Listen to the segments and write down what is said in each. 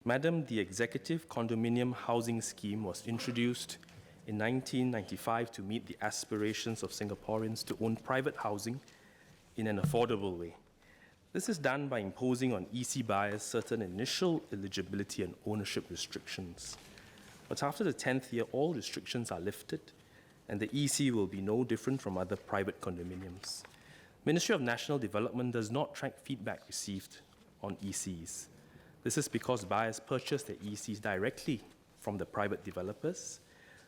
Madam, the Executive Condominium Housing Scheme was introduced in 1995 to meet the aspirations of Singaporeans to own private housing in an affordable way. This is done by imposing on EC buyers certain initial eligibility and ownership restrictions. But after the 10th year, all restrictions are lifted, and the EC will be no different from other private condominiums. Ministry of National Development does not track feedback received on ECs. This is because buyers purchase their ECs directly from the private developers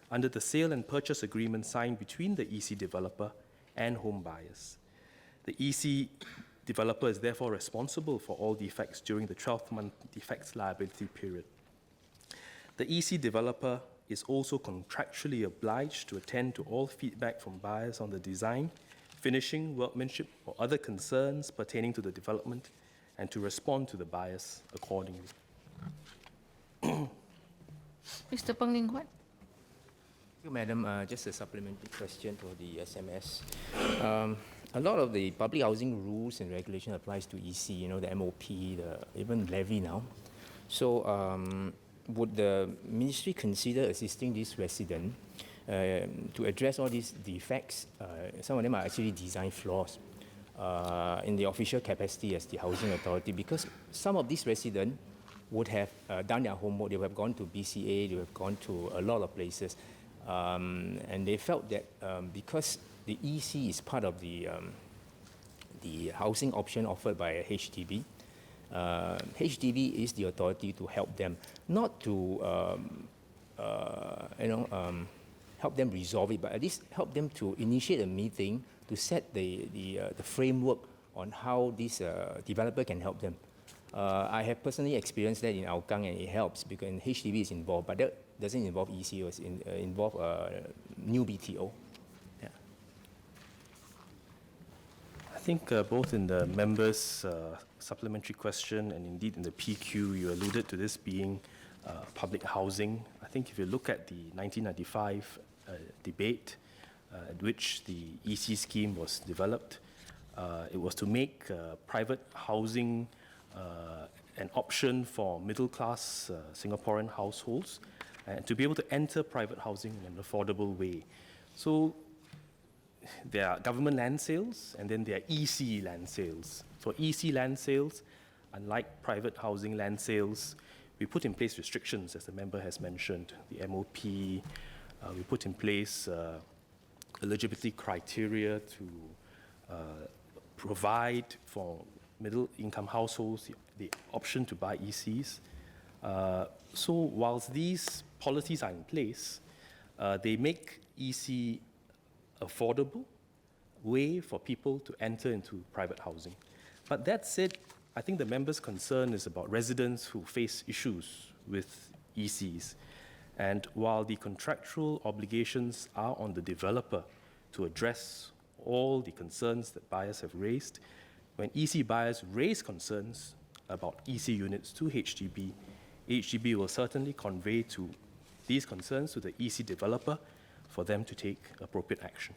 under the sale and purchase agreement signed between the EC developer and home buyers. The EC developer is therefore responsible for all defects during the 12-month defects liability period. The EC developer is also contractually obliged to attend to all feedback from buyers on the design, finishing, workmanship, or other concerns pertaining to the development, and to respond to the buyers accordingly. Mr. Peng Ling Huat. Thank you, Madam. Just a supplementary question for the SMS. A lot of the public housing rules and regulation applies to EC, the MOP, even levy now. So would the ministry consider assisting this resident to address all these defects? Some of them are actually design flaws in the official capacity as the housing authority, because some of these residents would have done their homework. They would have gone to BCA, they would have gone to a lot of places, and they felt that because the EC is part of the housing option offered by HDB, HDB is the authority to help them, not to help them resolve it, but at least help them to initiate a meeting to set the framework on how this developer can help them. I have personally experienced that in Hougang, and it helps because HDB is involved, but that doesn't involve EC, it involve new BTO. Yeah. I think both in the members' supplementary question and indeed in the PQ, you alluded to this being public housing. I think if you look at the 1995 debate at which the EC scheme was developed, it was to make private housing an option for middle-class Singaporean households and to be able to enter private housing in an affordable way. So there are government land sales and then there are EC land sales. For EC land sales, unlike private housing land sales, we put in place restrictions, as the member has mentioned, the MOP. We put in place eligibility criteria to provide for middle-income households the option to buy ECs. So whilst these policies are in place, they make EC affordable way for people to enter into private housing. But that said, I think the member's concern is about residents who face issues with ECs. And while the contractual obligations are on the developer to address all the concerns that buyers have raised, when EC buyers raise concerns about EC units to HDB, HDB will certainly convey these concerns to the EC developer for them to take appropriate action.